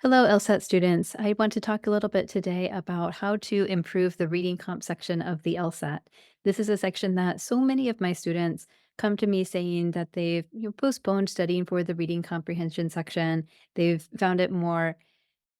Hello, LSAT students. I want to talk a little bit today about how to improve the reading comp section of the LSAT. This is a section that so many of my students come to me saying that they've postponed studying for the reading comprehension section. They've found it more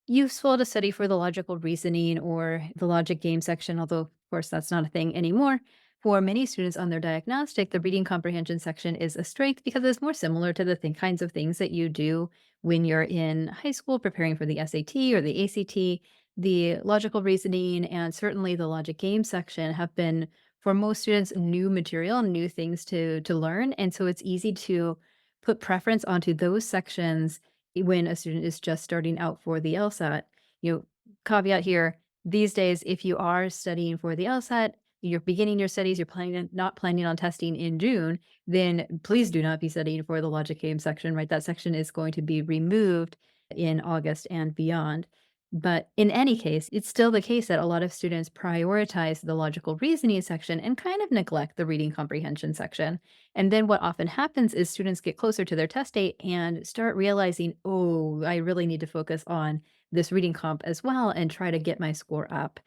useful to study for the logical reasoning or the logic game section, although, of course, that's not a thing anymore. For many students on their diagnostic, the reading comprehension section is a strength because it's more similar to the kinds of things that you do when you're in high school preparing for the SAT or the ACT. The logical reasoning and certainly the logic game section have been, for most students, new material, new things to learn. And so it's easy to put preference onto those sections when a student is just starting out for the LSAT. You know, caveat here, these days, if you are studying for the LSAT, you're beginning your studies, you're not planning on testing in June, then please do not be studying for the logic game section, right? That section is going to be removed in August and beyond. But in any case, it's still the case that a lot of students prioritize the logical reasoning section and kind of neglect the reading comprehension section. And then what often happens is students get closer to their test date and start realizing, oh, I really need to focus on this reading comp as well and try to get my score up.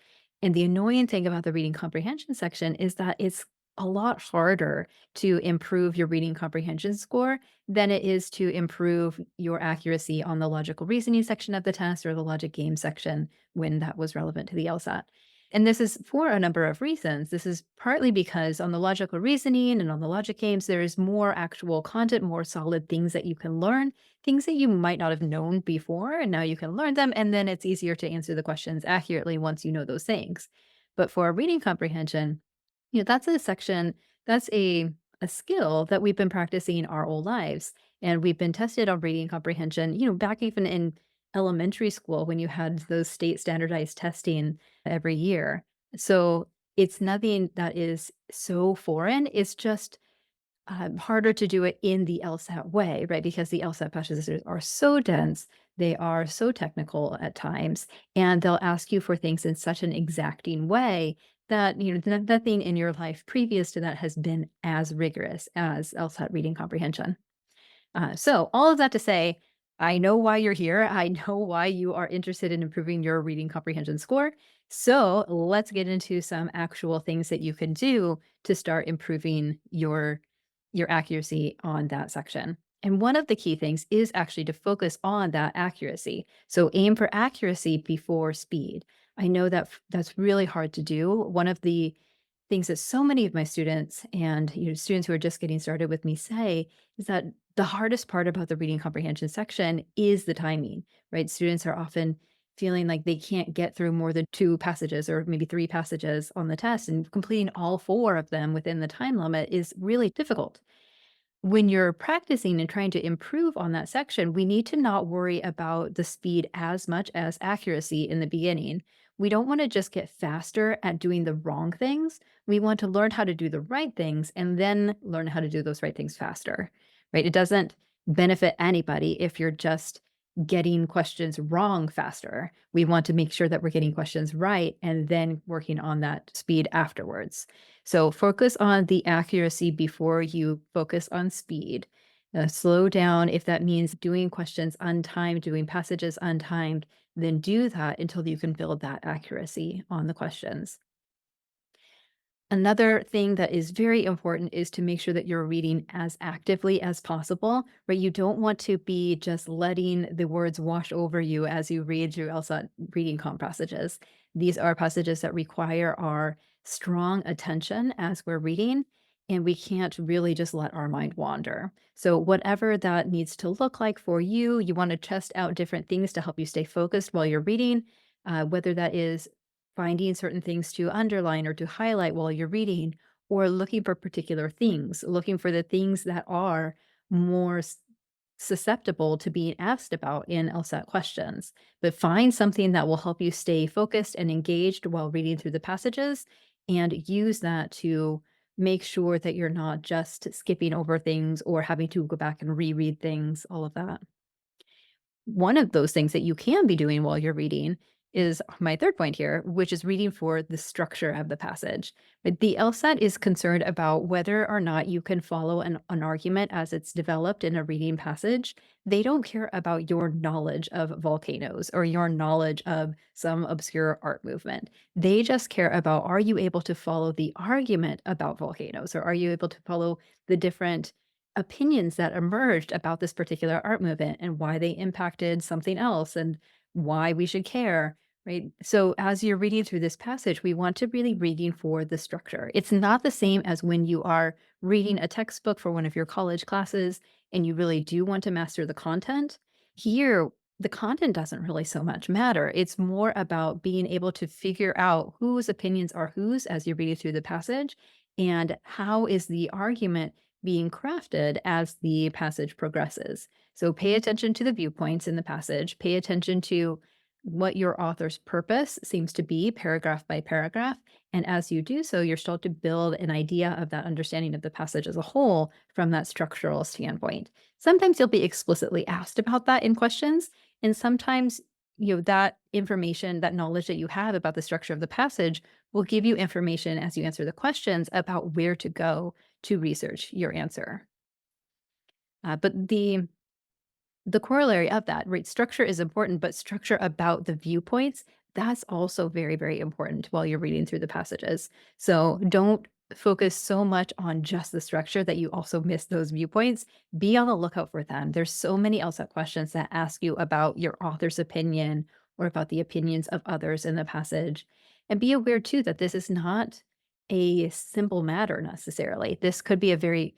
And the annoying thing about the reading comprehension section is that it's a lot harder to improve your reading comprehension score than it is to improve your accuracy on the logical reasoning section of the test or the logic game section when that was relevant to the LSAT. And this is for a number of reasons. This is partly because on the logical reasoning and on the logic games, there is more actual content, more solid things that you can learn, things that you might not have known before, and now you can learn them. And then it's easier to answer the questions accurately once you know those things. But for reading comprehension, that's a section, that's a skill that we've been practicing our whole lives. And we've been tested on reading comprehension, back even in elementary school when you had those state standardized testing every year. So it's nothing that is so foreign. It's just harder to do it in the LSAT way, right? Because the LSAT passages are so dense, they are so technical at times, and they'll ask you for things in such an exacting way that nothing in your life previous to that has been as rigorous as LSAT reading comprehension. So all of that to say, I know why you're here. I know why you are interested in improving your reading comprehension score. So let's get into some actual things that you can do to start improving your accuracy on that section. And one of the key things is actually to focus on that accuracy. So aim for accuracy before speed. I know that that's really hard to do. One of the things that so many of my students and students who are just getting started with me say is that the hardest part about the reading comprehension section is the timing, right? Students are often feeling like they can't get through more than two passages or maybe three passages on the test, and completing all four of them within the time limit is really difficult. When you're practicing and trying to improve on that section, we need to not worry about the speed as much as accuracy in the beginning. We don't want to just get faster at doing the wrong things. We want to learn how to do the right things and then learn how to do those right things faster, right? It doesn't benefit anybody if you're just getting questions wrong faster. We want to make sure that we're getting questions right and then working on that speed afterwards. So focus on the accuracy before you focus on speed. Slow down if that means doing questions untimed, doing passages untimed, then do that until you can build that accuracy on the questions. Another thing that is very important is to make sure that you're reading as actively as possible, right? You don't want to be just letting the words wash over you as you read your LSAT reading comp passages. These are passages that require our strong attention as we're reading, and we can't really just let our mind wander. So whatever that needs to look like for you, you want to test out different things to help you stay focused while you're reading, whether that is finding certain things to underline or to highlight while you're reading, or looking for particular things, looking for the things that are more susceptible to being asked about in LSAT questions. But find something that will help you stay focused and engaged while reading through the passages and use that to make sure that you're not just skipping over things or having to go back and reread things, all of that. One of those things that you can be doing while you're reading is my third point here, which is reading for the structure of the passage. But the LSAT is concerned about whether or not you can follow an argument as it's developed in a reading passage. They don't care about your knowledge of volcanoes or your knowledge of some obscure art movement. They just care about, are you able to follow the argument about volcanoes, or are you able to follow the different opinions that emerged about this particular art movement and why they impacted something else and why we should care, right? So as you're reading through this passage, we want to really reading for the structure. It's not the same as when you are reading a textbook for one of your college classes and you really do want to master the content. Here, the content doesn't really so much matter. It's more about being able to figure out whose opinions are whose as you're reading through the passage and how is the argument being crafted as the passage progresses. So pay attention to the viewpoints in the passage, pay attention to what your author's purpose seems to be, paragraph by paragraph. And as you do so, you're starting to build an idea of that understanding of the passage as a whole from that structural standpoint. Sometimes you'll be explicitly asked about that in questions, and sometimes that information, that knowledge that you have about the structure of the passage will give you information as you answer the questions about where to go to research your answer. But the corollary of that, right? Structure is important, but structure about the viewpoints, that's also very, very important while you're reading through the passages. So don't focus so much on just the structure that you also miss those viewpoints. Be on the lookout for them. There's so many LSAT questions that ask you about your author's opinion or about the opinions of others in the passage. And be aware too that this is not a simple matter necessarily. This could be a very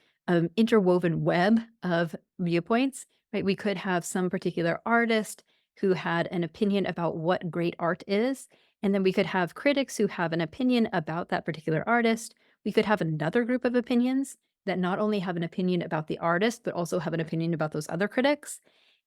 interwoven web of viewpoints, right? We could have some particular artist who had an opinion about what great art is, and then we could have critics who have an opinion about that particular artist. We could have another group of opinions that not only have an opinion about the artist, but also have an opinion about those other critics.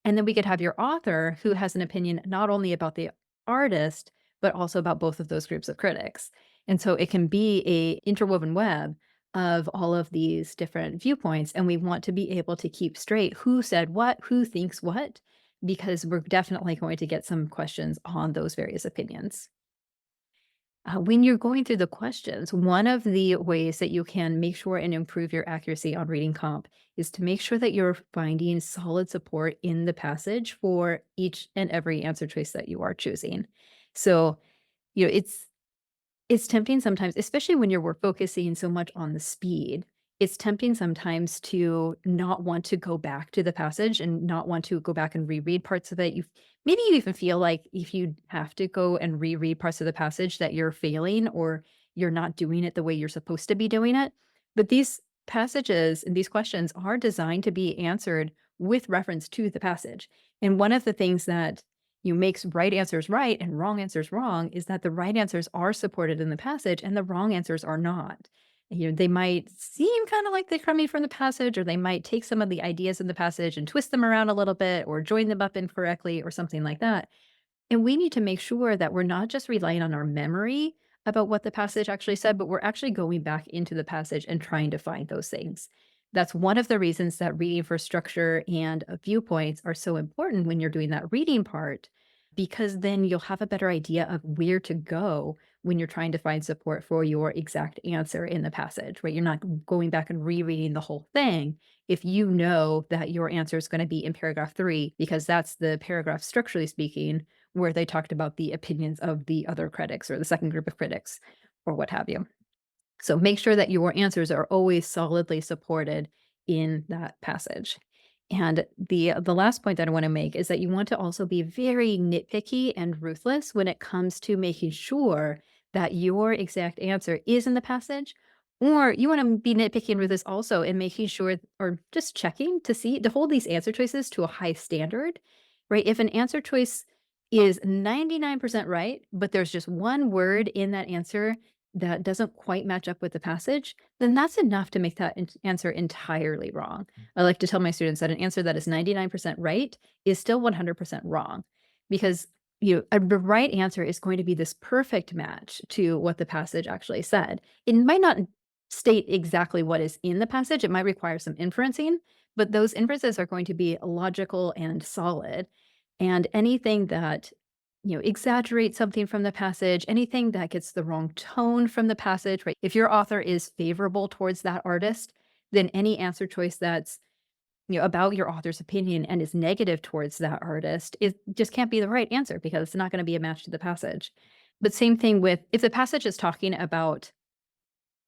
And then we could have your author who has an opinion not only about the artist, but also about both of those groups of critics. And so it can be a interwoven web of all of these different viewpoints, and we want to be able to keep straight who said what, who thinks what, because we're definitely going to get some questions on those various opinions. When you're going through the questions, one of the ways that you can make sure and improve your accuracy on reading comp is to make sure that you're finding solid support in the passage for each and every answer choice that you are choosing. So, it's tempting sometimes, especially when we're focusing so much on the speed. It's tempting sometimes to not want to go back to the passage and not want to go back and reread parts of it. Maybe you even feel like if you have to go and reread parts of the passage that you're failing or you're not doing it the way you're supposed to be doing it. But these passages and these questions are designed to be answered with reference to the passage. And one of the things that makes right answers right and wrong answers wrong is that the right answers are supported in the passage and the wrong answers are not. They might seem kind of like they're coming from the passage, or they might take some of the ideas in the passage and twist them around a little bit or join them up incorrectly or something like that. And we need to make sure that we're not just relying on our memory about what the passage actually said, but we're actually going back into the passage and trying to find those things. That's one of the reasons that reading for structure and viewpoints are so important when you're doing that reading part, because then you'll have a better idea of where to go when you're trying to find support for your exact answer in the passage, right? You're not going back and rereading the whole thing if you know that your answer is going to be in paragraph 3, because that's the paragraph, structurally speaking, where they talked about the opinions of the other critics or the second group of critics or what have you. So make sure that your answers are always solidly supported in that passage. And the last point that I want to make is that you want to also be very nitpicky and ruthless when it comes to making sure that your exact answer is in the passage. Or you want to be nitpicky and ruthless also in making sure, or just checking to see, to hold these answer choices to a high standard, right? If an answer choice is 99% right, but there's just one word in that answer that doesn't quite match up with the passage, then that's enough to make that answer entirely wrong. I like to tell my students that an answer that is 99% right is still 100% wrong, because the right answer is going to be this perfect match to what the passage actually said. It might not state exactly what is in the passage. It might require some inferencing, but those inferences are going to be logical and solid. And anything that exaggerate something from the passage, anything that gets the wrong tone from the passage, right? If your author is favorable towards that artist, then any answer choice that's about your author's opinion and is negative towards that artist, it just can't be the right answer because it's not going to be a match to the passage. But same thing with if the passage is talking about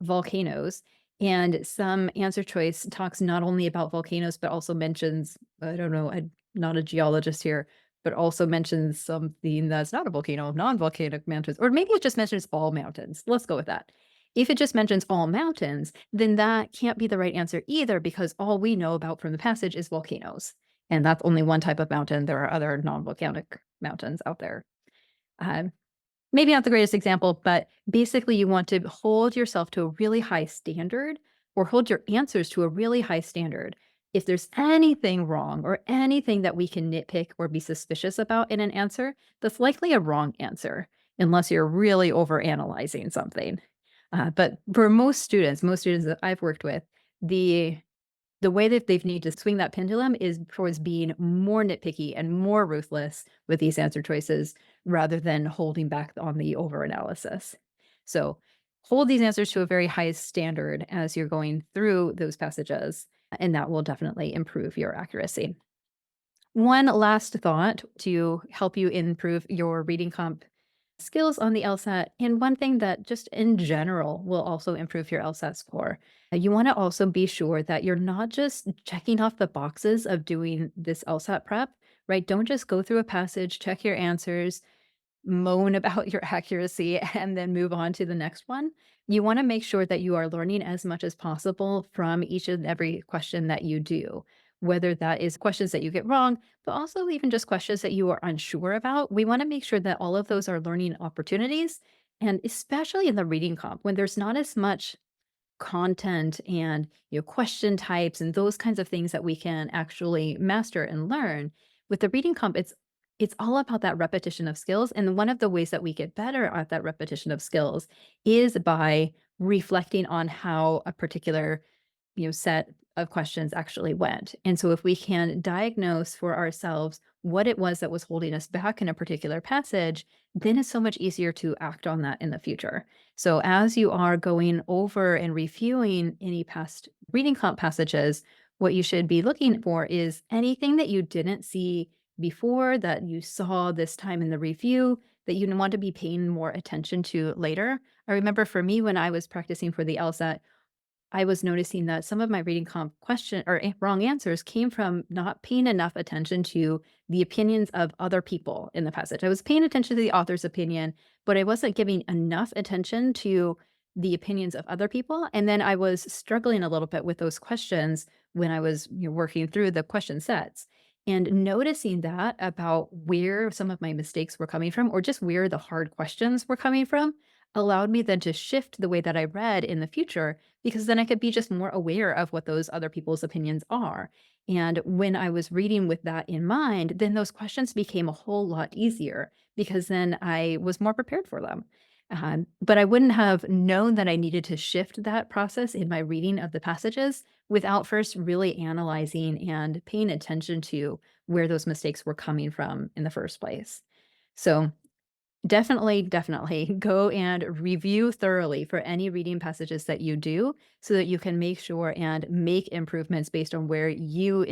volcanoes, and some answer choice talks not only about volcanoes, but also mentions, I don't know, I'm not a geologist here, but also mentions something that's not a volcano, non-volcanic mountains, or maybe it just mentions all mountains. Let's go with that. If it just mentions all mountains, then that can't be the right answer either, because all we know about from the passage is volcanoes. And that's only one type of mountain. There are other non-volcanic mountains out there. Um, Maybe not the greatest example, but basically you want to hold yourself to a really high standard or hold your answers to a really high standard. If there's anything wrong or anything that we can nitpick or be suspicious about in an answer, that's likely a wrong answer, unless you're really overanalyzing something. But for most students that I've worked with, the the way that they need to swing that pendulum is towards being more nitpicky and more ruthless with these answer choices rather than holding back on the overanalysis. So hold these answers to a very high standard as you're going through those passages, and that will definitely improve your accuracy. One last thought to help you improve your reading comp skills on the LSAT, and one thing that just in general will also improve your LSAT score. You want to also be sure that you're not just checking off the boxes of doing this LSAT prep, right? Don't just go through a passage, check your answers, moan about your accuracy, and then move on to the next one. You want to make sure that you are learning as much as possible from each and every question that you do, whether that is questions that you get wrong, but also even just questions that you are unsure about. We want to make sure that all of those are learning opportunities. And especially in the reading comp, when there's not as much content and question types and those kinds of things that we can actually master and learn with the reading comp, it's all about that repetition of skills, and one of the ways that we get better at that repetition of skills is by reflecting on how a particular set of questions actually went. And so if we can diagnose for ourselves what it was that was holding us back in a particular passage, then it's so much easier to act on that in the future. So as you are going over and reviewing any past reading comp passages, what you should be looking for is anything that you didn't see before that you saw this time in the review that you want to be paying more attention to later. I remember for me when I was practicing for the LSAT, I was noticing that some of my reading comp question or wrong answers came from not paying enough attention to the opinions of other people in the passage. I was paying attention to the author's opinion, but I wasn't giving enough attention to the opinions of other people. And then I was struggling a little bit with those questions when I was working through the question sets. And noticing that about where some of my mistakes were coming from, or just where the hard questions were coming from, allowed me then to shift the way that I read in the future, because then I could be just more aware of what those other people's opinions are. And when I was reading with that in mind, then those questions became a whole lot easier because then I was more prepared for them. But I wouldn't have known that I needed to shift that process in my reading of the passages without first really analyzing and paying attention to where those mistakes were coming from in the first place. So definitely, definitely go and review thoroughly for any reading passages that you do so that you can make sure and make improvements based on where you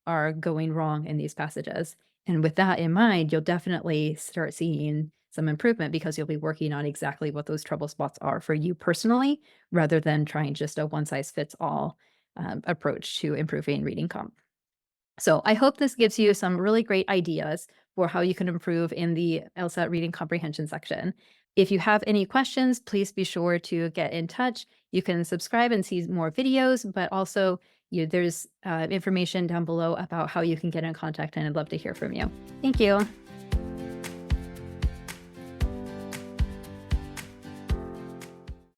are going wrong in these passages. And with that in mind, you'll definitely start seeing some improvement because you'll be working on exactly what those trouble spots are for you personally, rather than trying just a one size fits all approach to improving reading comp. So I hope this gives you some really great ideas for how you can improve in the LSAT reading comprehension section. If you have any questions, please be sure to get in touch. You can subscribe and see more videos, but also there's information down below about how you can get in contact, and I'd love to hear from you. Thank you.